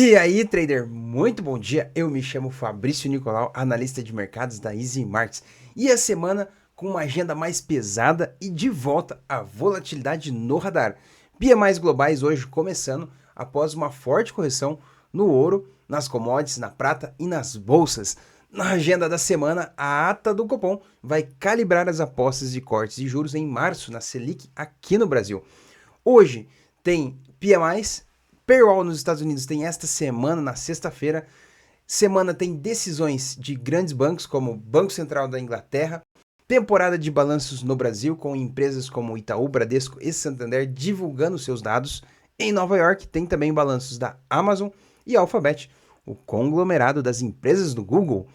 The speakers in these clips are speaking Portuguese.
E aí, trader, muito bom dia. Eu me chamo Fabrício Nicolau, analista de mercados da Easy Markets. E a semana com uma agenda mais pesada e de volta à volatilidade no radar. PMIs globais hoje começando após uma forte correção no ouro, nas commodities, na prata e nas bolsas. Na agenda da semana, a ata do Copom vai calibrar as apostas de cortes de juros em março na Selic aqui no Brasil. Hoje tem PMIs. Payroll nos Estados Unidos tem esta semana, na sexta-feira. Semana tem decisões de grandes bancos, como o Banco Central da Inglaterra. Temporada de balanços no Brasil, com empresas como Itaú, Bradesco e Santander divulgando seus dados. Em Nova York tem também balanços da Amazon e Alphabet, o conglomerado das empresas do Google,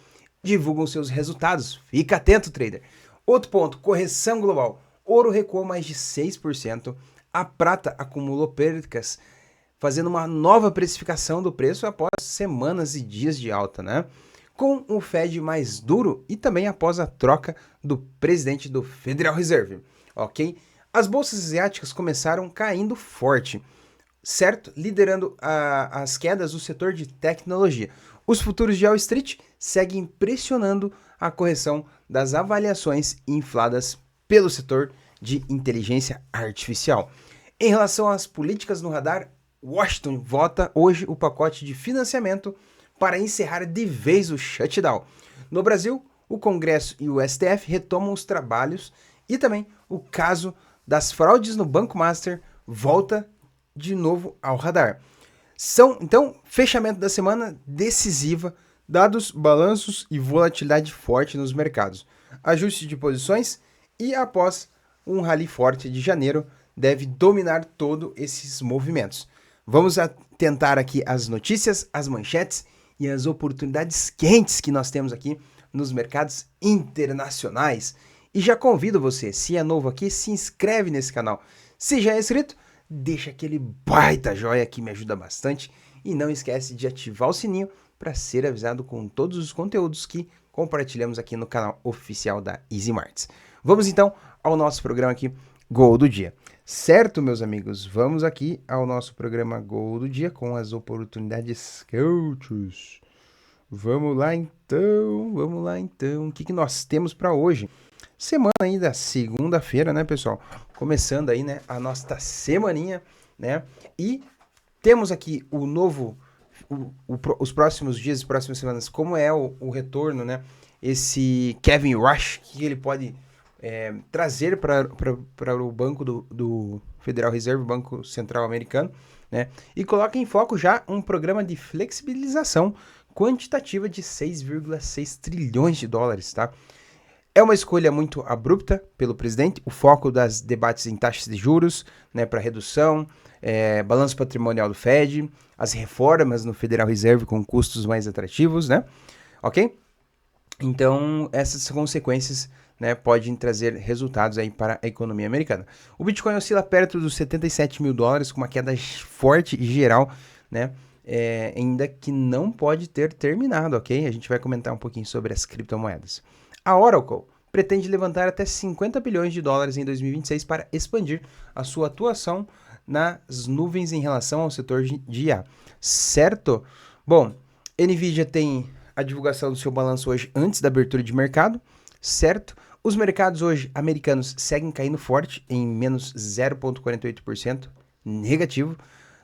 divulgam seus resultados. Fica atento, trader. Outro ponto, correção global. Ouro recuou mais de 6%. A prata acumulou perdas, fazendo uma nova precificação do preço após semanas e dias de alta, né? Com o Fed mais duro e também após a troca do presidente do Federal Reserve, ok? As bolsas asiáticas começaram caindo forte, certo? Liderando as quedas o setor de tecnologia. Os futuros de Wall Street seguem pressionando a correção das avaliações infladas pelo setor de inteligência artificial. Em relação às políticas no radar, Washington vota hoje o pacote de financiamento para encerrar de vez o shutdown. No Brasil, o Congresso e o STF retomam os trabalhos e também o caso das fraudes no Banco Master volta de novo ao radar. Então, fechamento da semana decisiva, dados, balanços e volatilidade forte nos mercados. Ajuste de posições e após um rally forte de janeiro deve dominar todos esses movimentos. Vamos tentar aqui as notícias, as manchetes e as oportunidades quentes que nós temos aqui nos mercados internacionais. E já convido você, se é novo aqui, se inscreve nesse canal. Se já é inscrito, deixa aquele baita joinha que me ajuda bastante. E não esquece de ativar o sininho para ser avisado com todos os conteúdos que compartilhamos aqui no canal oficial da Easy Markets. Vamos então ao nosso programa aqui, Gol do Dia. Certo, meus amigos, vamos aqui ao nosso programa Gol do Dia com as oportunidades coaches. Vamos lá então. O que nós temos para hoje? Semana aí da segunda-feira, né, pessoal? Começando aí, né, a nossa semaninha, né? E temos aqui o novo, os próximos dias, as próximas semanas, como é o retorno, né? Esse Kevin Rush, que ele pode trazer para o banco do Federal Reserve, Banco Central Americano, né? E coloca em foco já um programa de flexibilização quantitativa de 6,6 trilhões de dólares, tá? É uma escolha muito abrupta pelo presidente, o foco das debates em taxas de juros, né, para redução, balanço patrimonial do Fed, as reformas no Federal Reserve com custos mais atrativos, né? Ok? Então, essas consequências, né, podem trazer resultados aí para a economia americana. O Bitcoin oscila perto dos 77 mil dólares, com uma queda forte e geral, né, ainda que não pode ter terminado, ok? A gente vai comentar um pouquinho sobre as criptomoedas. A Oracle pretende levantar até 50 bilhões de dólares em 2026 para expandir a sua atuação nas nuvens em relação ao setor de IA, certo? Bom, NVIDIA tem a divulgação do seu balanço hoje antes da abertura de mercado, certo? Os mercados hoje americanos seguem caindo forte em menos 0,48% negativo.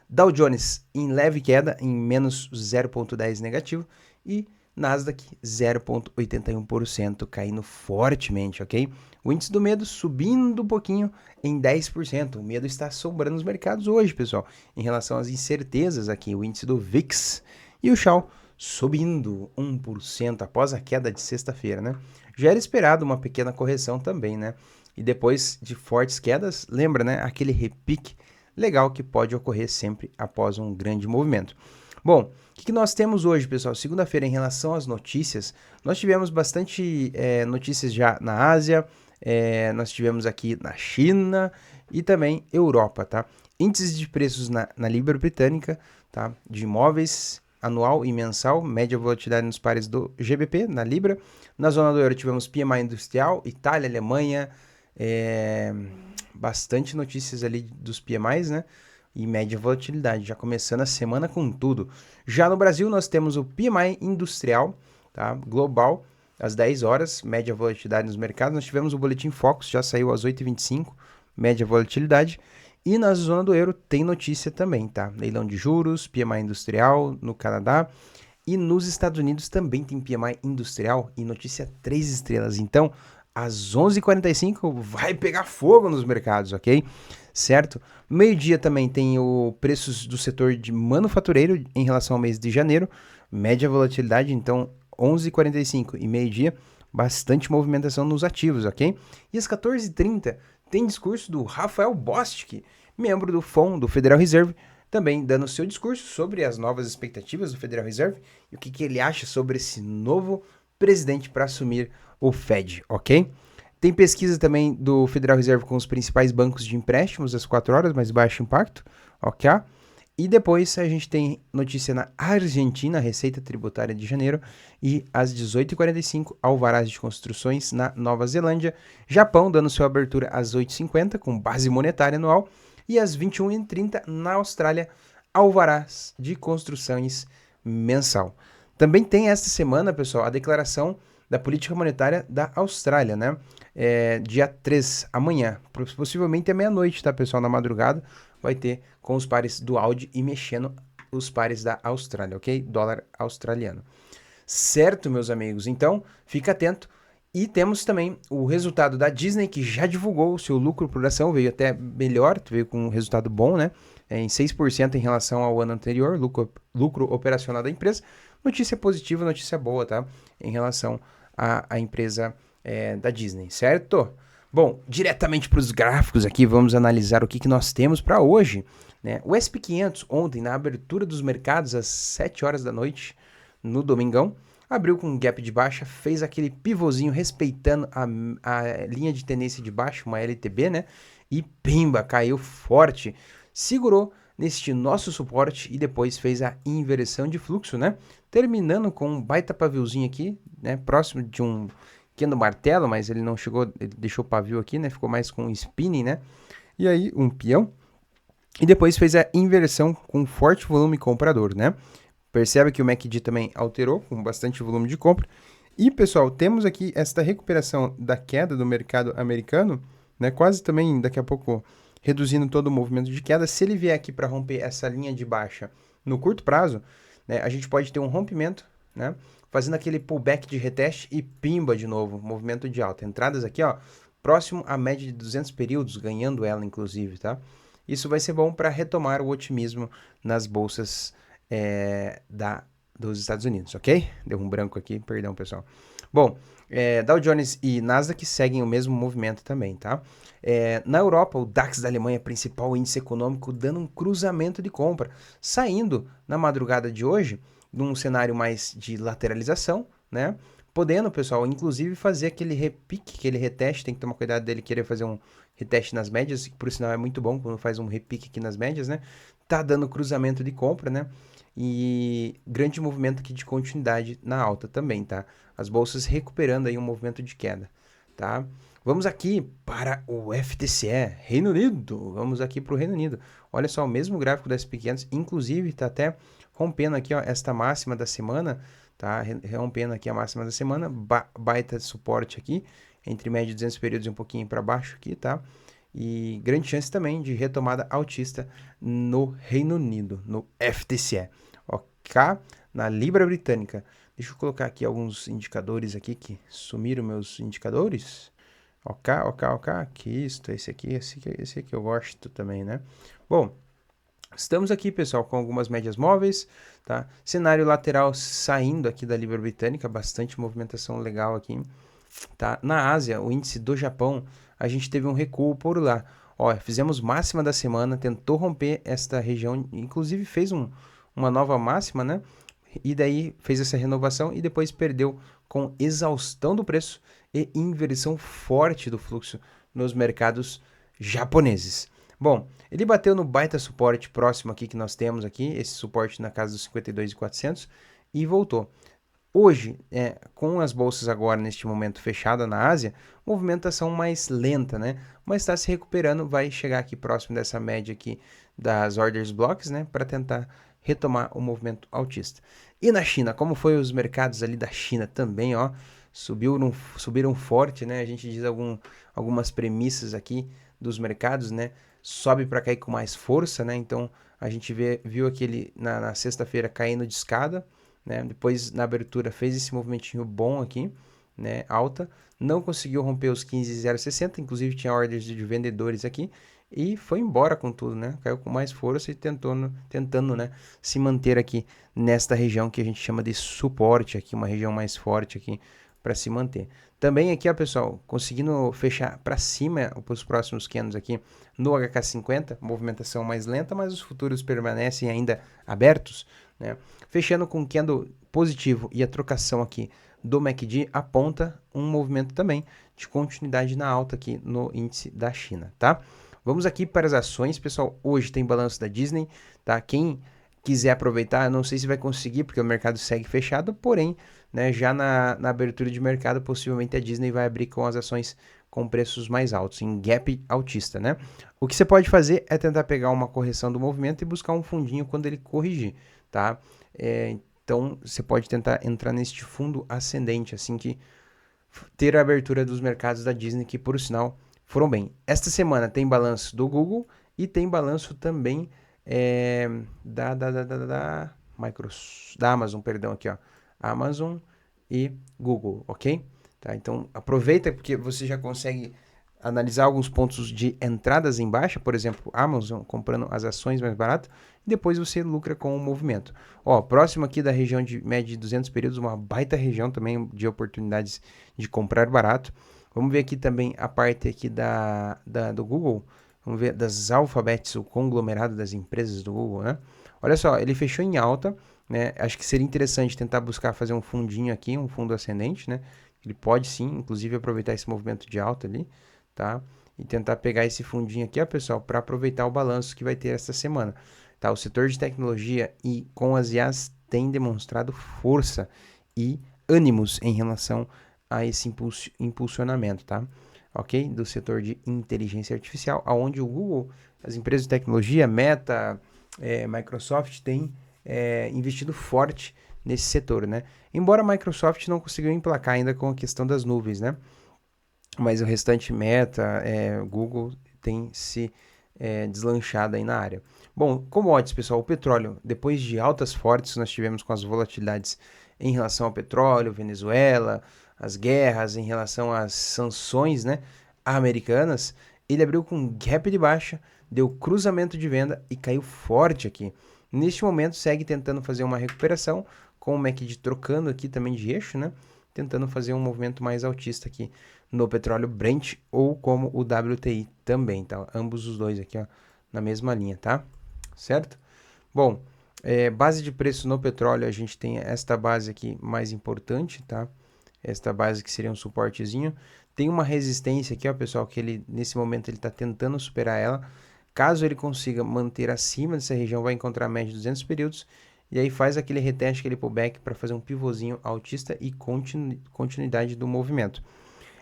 Dow Jones em leve queda em menos 0,10% negativo e Nasdaq 0,81% caindo fortemente, ok? O índice do medo subindo um pouquinho em 10%. O medo está assombrando os mercados hoje, pessoal, em relação às incertezas aqui. O índice do VIX e o Dow subindo 1% após a queda de sexta-feira, né? Já era esperado uma pequena correção também, né? E depois de fortes quedas, lembra, né? Aquele repique legal que pode ocorrer sempre após um grande movimento. Bom, o que nós temos hoje, pessoal? Segunda-feira, em relação às notícias, nós tivemos bastante notícias já na Ásia, nós tivemos aqui na China e também Europa, tá? Índices de preços na Libra Britânica, tá? De imóveis anual e mensal, média volatilidade nos pares do GBP, na Libra. Na zona do euro tivemos PMI industrial, Itália, Alemanha, bastante notícias ali dos PMIs, né? e média volatilidade, já começando a semana com tudo. Já no Brasil, nós temos o PMI industrial, tá? Global, às 10 horas, média volatilidade nos mercados. Nós tivemos o Boletim Focus, já saiu às 8h25, média volatilidade. E na zona do euro tem notícia também, tá? Leilão de juros, PMI industrial no Canadá. E nos Estados Unidos também tem PMI industrial e notícia 3 estrelas. Então, às 11h45 vai pegar fogo nos mercados, ok? Certo? Meio-dia também tem o preços do setor de manufatureiro em relação ao mês de janeiro. Média volatilidade, então 11h45 e meio-dia, bastante movimentação nos ativos, ok? E às 14h30 tem discurso do Rafael Bostic, membro do FOM, do Federal Reserve, também dando seu discurso sobre as novas expectativas do Federal Reserve e o que ele acha sobre esse novo presidente para assumir o Fed, ok? Tem pesquisa também do Federal Reserve com os principais bancos de empréstimos às 4 horas, mais baixo impacto, ok? E depois a gente tem notícia na Argentina, Receita Tributária de Janeiro, e às 18h45, alvarás de construções na Nova Zelândia. Japão dando sua abertura às 8h50, com base monetária anual, e às 21h30, na Austrália, alvarás de construções mensal. Também tem esta semana, pessoal, a declaração da política monetária da Austrália, né? Dia 3, amanhã, possivelmente à meia-noite, tá, pessoal? Na madrugada, vai ter com os pares do Audi e mexendo os pares da Austrália, ok? Dólar australiano. Certo, meus amigos? Então, fica atento. E temos também o resultado da Disney, que já divulgou o seu lucro por ação, veio até melhor, veio com um resultado bom, né? Em 6% em relação ao ano anterior, lucro operacional da empresa. Notícia positiva, notícia boa, tá? Em relação à empresa da Disney, certo? Bom, diretamente para os gráficos aqui, vamos analisar o que nós temos para hoje, né? O SP 500 ontem, na abertura dos mercados, às 7 horas da noite, no domingão, abriu com um gap de baixa, fez aquele pivôzinho respeitando a linha de tendência de baixa, uma LTB, né? E pimba, caiu forte, segurou neste nosso suporte e depois fez a inversão de fluxo, né? Terminando com um baita paviozinho aqui, né? Próximo de um do martelo, mas ele não chegou, ele deixou o pavio aqui, né? Ficou mais com um spinning, né? E aí, um peão. E depois fez a inversão com forte volume comprador, né? Percebe que o MACD também alterou, com bastante volume de compra. E, pessoal, temos aqui esta recuperação da queda do mercado americano, né? Quase também, daqui a pouco, reduzindo todo o movimento de queda. Se ele vier aqui para romper essa linha de baixa no curto prazo, né? A gente pode ter um rompimento, né? Fazendo aquele pullback de reteste e pimba de novo, movimento de alta. Entradas aqui, ó, próximo à média de 200 períodos, ganhando ela, inclusive, tá? Isso vai ser bom para retomar o otimismo nas bolsas dos Estados Unidos, ok? Deu um branco aqui, perdão, pessoal. Bom, Dow Jones e Nasdaq seguem o mesmo movimento também, tá? Na Europa, o DAX da Alemanha, principal índice econômico, dando um cruzamento de compra, saindo na madrugada de hoje, num cenário mais de lateralização, né? Podendo, pessoal, inclusive fazer aquele repique, aquele reteste, tem que tomar cuidado dele querer fazer um reteste nas médias, que por sinal é muito bom quando faz um repique aqui nas médias, né? Tá dando cruzamento de compra, né? E grande movimento aqui de continuidade na alta também, tá? As bolsas recuperando aí um movimento de queda, tá? Vamos aqui para o FTSE, Reino Unido. Vamos aqui para o Reino Unido. Olha só, o mesmo gráfico das pequenas, inclusive tá até rompendo aqui, ó, esta máxima da semana, tá? Rompendo aqui a máxima da semana, baita de suporte aqui, entre média de 200 períodos e um pouquinho para baixo aqui, tá? E grande chance também de retomada altista no Reino Unido, no FTSE. Ok? Na Libra Britânica. Deixa eu colocar aqui alguns indicadores aqui que sumiram meus indicadores. Ok. Aqui, esse aqui eu gosto também, né? Bom, estamos aqui, pessoal, com algumas médias móveis, tá? Cenário lateral saindo aqui da Libra Britânica, bastante movimentação legal aqui, tá? Na Ásia, o índice do Japão, a gente teve um recuo por lá. Ó, fizemos máxima da semana, tentou romper esta região, inclusive fez uma nova máxima, né? E daí fez essa renovação e depois perdeu com exaustão do preço e inversão forte do fluxo nos mercados japoneses. Bom, ele bateu no baita suporte próximo aqui que nós temos aqui, esse suporte na casa dos 52.400 e voltou. Hoje, com as bolsas agora neste momento fechada na Ásia, movimentação mais lenta, né? Mas está se recuperando, vai chegar aqui próximo dessa média aqui das orders blocks, né? Para tentar retomar o movimento altista. E na China, como foi os mercados ali da China também, ó, subiram forte, né? A gente diz algumas premissas aqui dos mercados, né? Sobe para cair com mais força, né? Então a gente viu aquele na sexta-feira caindo de escada, né? Depois na abertura fez esse movimentinho bom aqui, né? Alta, não conseguiu romper os 15,060, inclusive tinha ordens de vendedores aqui e foi embora com tudo, né? Caiu com mais força e tentando, né, se manter aqui nesta região que a gente chama de suporte aqui, uma região mais forte aqui para se manter. Também aqui, ó, pessoal, conseguindo fechar para cima os próximos candles aqui no HK50, movimentação mais lenta, mas os futuros permanecem ainda abertos, né? Fechando com candle positivo e a trocação aqui do MACD aponta um movimento também de continuidade na alta aqui no índice da China, tá? Vamos aqui para as ações, pessoal. Hoje tem balanço da Disney, tá? Quem quiser aproveitar, eu não sei se vai conseguir, porque o mercado segue fechado, porém, né, já na abertura de mercado, possivelmente a Disney vai abrir com as ações com preços mais altos, em gap altista, né? O que você pode fazer é tentar pegar uma correção do movimento e buscar um fundinho quando ele corrigir, tá? Então, você pode tentar entrar neste fundo ascendente, assim que ter a abertura dos mercados da Disney, que por sinal foram bem. Esta semana tem balanço do Google e tem balanço também da Amazon, perdão, aqui, ó. Amazon e Google, ok? Tá, então aproveita porque você já consegue analisar alguns pontos de entradas em baixa, por exemplo, Amazon comprando as ações mais barato, e depois você lucra com o movimento. Ó, próximo aqui da região de média de 200 períodos, uma baita região também de oportunidades de comprar barato. Vamos ver aqui também a parte aqui do Google, vamos ver das alfabets, o conglomerado das empresas do Google, né? Olha só, ele fechou em alta, né? Acho que seria interessante tentar buscar fazer um fundinho aqui, um fundo ascendente, né? Ele pode sim, inclusive aproveitar esse movimento de alta ali, tá? E tentar pegar esse fundinho aqui, ó, pessoal, para aproveitar o balanço que vai ter essa semana, tá? O setor de tecnologia e com as IAs tem demonstrado força e ânimos em relação a esse impulsionamento, tá? Ok? Do setor de inteligência artificial, aonde o Google, as empresas de tecnologia, Meta, Microsoft têm investido forte nesse setor, né? Embora a Microsoft não conseguiu emplacar ainda com a questão das nuvens, né? Mas o restante Meta, Google tem se deslanchado aí na área. Bom, commodities, pessoal, o petróleo, depois de altas fortes, nós tivemos com as volatilidades em relação ao petróleo, Venezuela, as guerras, em relação às sanções, né, americanas, ele abriu com gap de baixa, deu cruzamento de venda e caiu forte aqui. Neste momento, segue tentando fazer uma recuperação, com o MACD trocando aqui também de eixo, né, tentando fazer um movimento mais altista aqui no petróleo Brent ou como o WTI também, tá? Ambos os dois aqui, ó, na mesma linha, tá? Certo? Bom, base de preço no petróleo, a gente tem esta base aqui mais importante, tá? Esta base que seria um suportezinho. Tem uma resistência aqui, ó, pessoal, que ele, nesse momento, ele está tentando superar ela. Caso ele consiga manter acima dessa região, vai encontrar a média de 200 períodos. E aí faz aquele reteste, aquele pullback para fazer um pivôzinho altista e continuidade do movimento.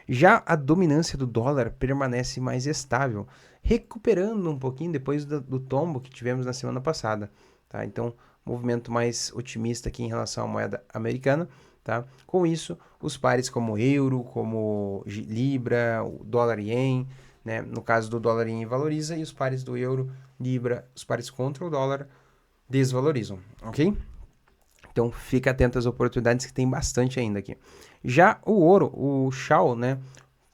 Já a dominância do dólar permanece mais estável, recuperando um pouquinho depois do tombo que tivemos na semana passada, tá? Então, movimento mais otimista aqui em relação à moeda americana, tá? Com isso, os pares como euro, como libra, o dólar ien, né? No caso do dólar ien valoriza e os pares do euro, libra, os pares contra o dólar desvalorizam, ok? Então, fica atento às oportunidades que tem bastante ainda aqui. Já o ouro, o Shao, né,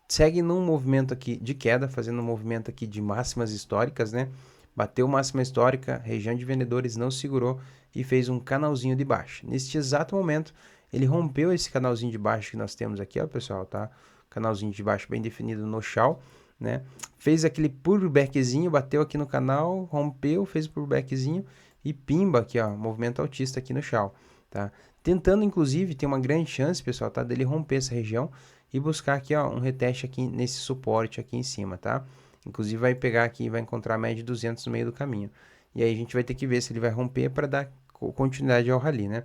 segue num movimento aqui de queda, fazendo um movimento aqui de máximas históricas, né? Bateu máxima histórica, região de vendedores não segurou e fez um canalzinho de baixo. Neste exato momento, ele rompeu esse canalzinho de baixo que nós temos aqui, ó, pessoal, tá? Canalzinho de baixo bem definido no Shao, né? Fez aquele pullbackzinho, bateu aqui no canal, rompeu, fez o pullbackzinho e pimba aqui, ó, movimento altista aqui no Shao, tá? Tentando, inclusive, tem uma grande chance, pessoal, tá? Dele romper essa região e buscar aqui, ó, um reteste aqui nesse suporte aqui em cima, tá? Inclusive vai pegar aqui e vai encontrar a média de 200 no meio do caminho. E aí a gente vai ter que ver se ele vai romper para dar continuidade ao rally, né?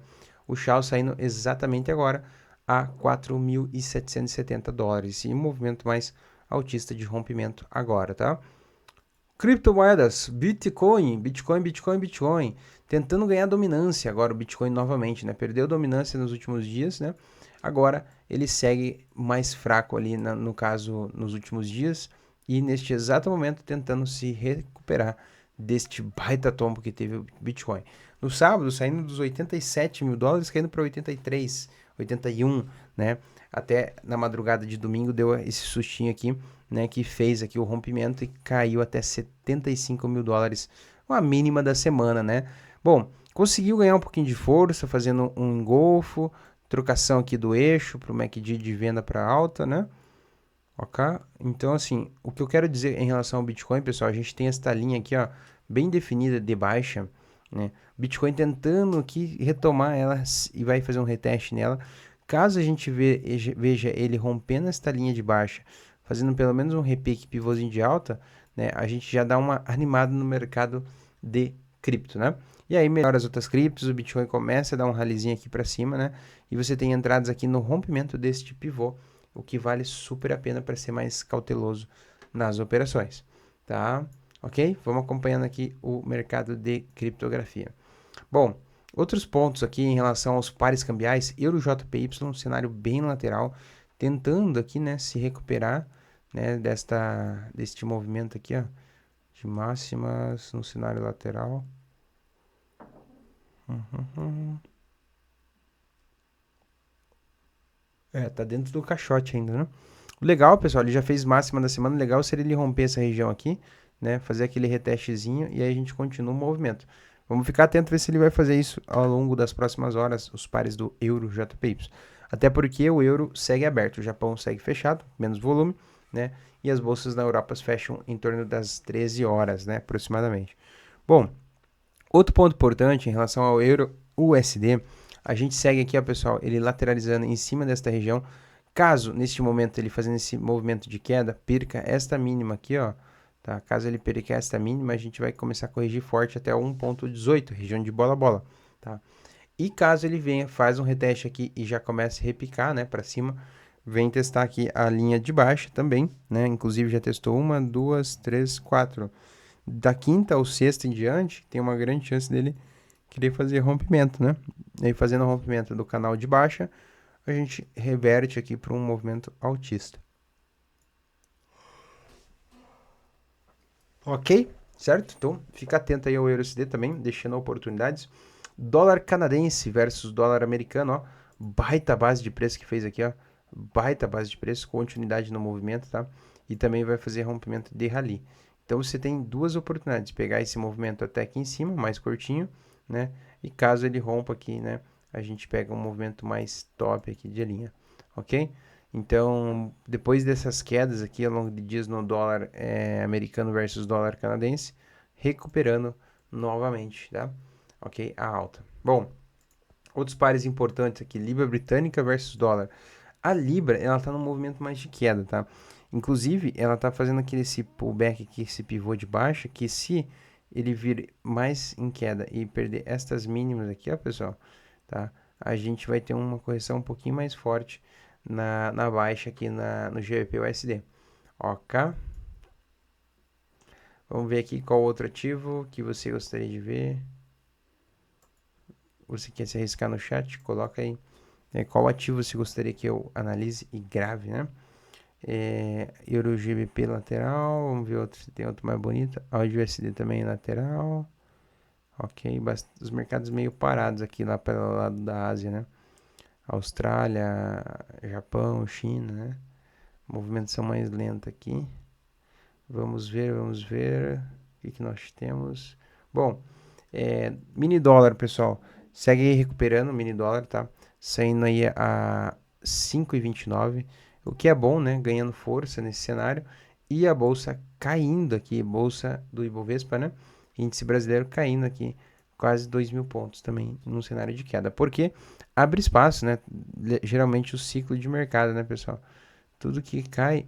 o Shao saindo exatamente agora a 4.770 dólares. E um movimento mais altista de rompimento agora, tá? Criptomoedas, Bitcoin, tentando ganhar dominância agora o Bitcoin novamente, né? Perdeu dominância nos últimos dias, né? Agora ele segue mais fraco ali, no caso, nos últimos dias e neste exato momento tentando se recuperar deste baita tombo que teve o Bitcoin. No sábado, saindo dos 87 mil dólares, caindo para 83, 81, né? Até na madrugada de domingo deu esse sustinho aqui, né, que fez aqui o rompimento e caiu até 75 mil dólares, uma mínima da semana, né? Bom, conseguiu ganhar um pouquinho de força fazendo um engolfo, trocação aqui do eixo para o MACD de venda para alta, né? Ok? Então, assim, o que eu quero dizer em relação ao Bitcoin, pessoal, a gente tem esta linha aqui, ó, bem definida de baixa, né? Bitcoin tentando aqui retomar ela e vai fazer um reteste nela. Caso a gente veja ele rompendo esta linha de baixa, fazendo pelo menos um repique pivôzinho de alta, né, a gente já dá uma animada no mercado de cripto, né? E aí melhora as outras criptos, o Bitcoin começa a dar um ralizinho aqui para cima, né? E você tem entradas aqui no rompimento deste pivô, o que vale super a pena para ser mais cauteloso nas operações, tá? Ok? Vamos acompanhando aqui o mercado de criptografia. Bom, outros pontos aqui em relação aos pares cambiais, Euro-JPY, um cenário bem lateral, tentando aqui, né, se recuperar, né, deste movimento aqui, ó, de máximas no cenário lateral. Tá dentro do caixote ainda, né? Legal, pessoal, ele já fez máxima da semana, legal seria ele romper essa região aqui, né, fazer aquele retestezinho e aí a gente continua o movimento. Vamos ficar atento ver se ele vai fazer isso ao longo das próximas horas, os pares do Euro JPY. Até porque o euro segue aberto, o Japão segue fechado, menos volume, né? E as bolsas na Europa fecham em torno das 13 horas, né, aproximadamente. Bom, outro ponto importante em relação ao euro USD, a gente segue aqui, ó, pessoal, ele lateralizando em cima desta região. Caso, neste momento, ele fazendo esse movimento de queda, perca esta mínima aqui, ó, tá? Caso ele perca esta mínima, a gente vai começar a corrigir forte até 1.18, região de bola-bola, tá? E caso ele venha, faz um reteste aqui e já comece a repicar, né, para cima, vem testar aqui a linha de baixa também, né? Inclusive já testou uma, duas, três, quatro. Da quinta ao sexta em diante, tem uma grande chance dele querer fazer rompimento, né? E aí fazendo o rompimento do canal de baixa, a gente reverte aqui para um movimento altista. Ok? Certo? Então, fica atento aí ao EURUSD também, deixando oportunidades. Dólar canadense versus dólar americano, ó. Baita base de preço que fez aqui, ó. Baita base de preço, continuidade no movimento, tá? E também vai fazer rompimento de rally. Então, você tem duas oportunidades. Pegar esse movimento até aqui em cima, mais curtinho, né? E caso ele rompa aqui, né? A gente pega um movimento mais top aqui de linha, ok? Então, depois dessas quedas aqui ao longo de dias no dólar americano versus dólar canadense, recuperando novamente, tá? Ok? A alta. Bom, outros pares importantes aqui, Libra britânica versus dólar. A Libra, ela tá num movimento mais de queda, tá? Inclusive, ela tá fazendo aquele esse pullback aqui, esse pivô de baixa, que se ele vir mais em queda e perder estas mínimas aqui, ó, pessoal, tá? A gente vai ter uma correção um pouquinho mais forte na baixa aqui no GBP-USD. Ok? Vamos ver aqui qual outro ativo que você gostaria de ver. Você quer se arriscar no chat? Coloca aí qual ativo você gostaria que eu analise e grave, né? Euro GBP lateral. Vamos ver outro, se tem outro mais bonito. Áudio USD também lateral. Ok, os mercados meio parados aqui lá pelo lado da Ásia, né? Austrália, Japão, China, né? Movimentação mais lenta aqui. Vamos ver. O que nós temos? Bom, mini dólar, pessoal. Segue aí recuperando o mini dólar, tá? Saindo aí a 5,29. O que é bom, né? Ganhando força nesse cenário. E a bolsa caindo aqui. Bolsa do Ibovespa, né? Índice brasileiro caindo aqui. Quase 2.000 pontos também num cenário de queda. Porque abre espaço, né? Geralmente o ciclo de mercado, né, pessoal? Tudo que cai,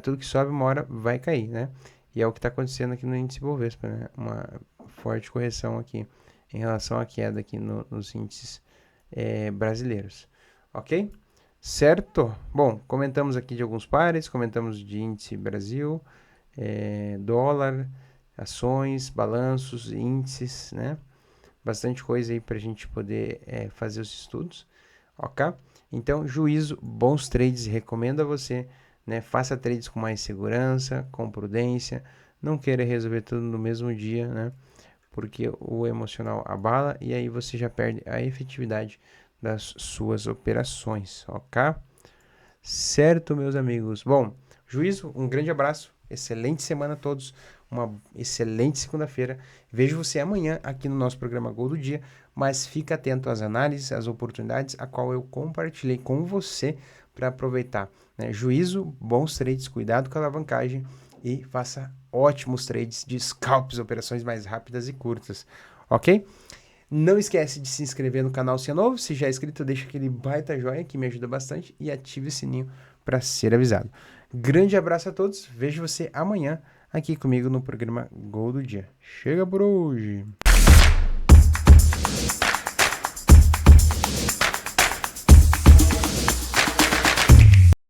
tudo que sobe uma hora vai cair, né? E é o que está acontecendo aqui no índice Bovespa, né? Uma forte correção aqui em relação à queda aqui nos índices brasileiros, ok? Certo? Bom, comentamos aqui de alguns pares, comentamos de índice Brasil, dólar, ações, balanços, índices, né? Bastante coisa aí para a gente poder fazer os estudos, ok? Então, juízo, bons trades, recomendo a você, né? Faça trades com mais segurança, com prudência, não queira resolver tudo no mesmo dia, né? Porque o emocional abala e aí você já perde a efetividade das suas operações, ok? Certo, meus amigos. Bom, juízo, um grande abraço, excelente semana a todos, uma excelente segunda-feira. Vejo você amanhã aqui no nosso programa Gol do Dia, mas fica atento às análises, às oportunidades, a qual eu compartilhei com você para aproveitar, né? Juízo, bons trades, cuidado com a alavancagem e faça ótimos trades de scalps, operações mais rápidas e curtas, ok? Não esquece de se inscrever no canal se é novo. Se já é inscrito, deixa aquele baita joinha que me ajuda bastante e ative o sininho para ser avisado. Grande abraço a todos. Vejo você amanhã aqui comigo no programa Gol do Dia. Chega por hoje!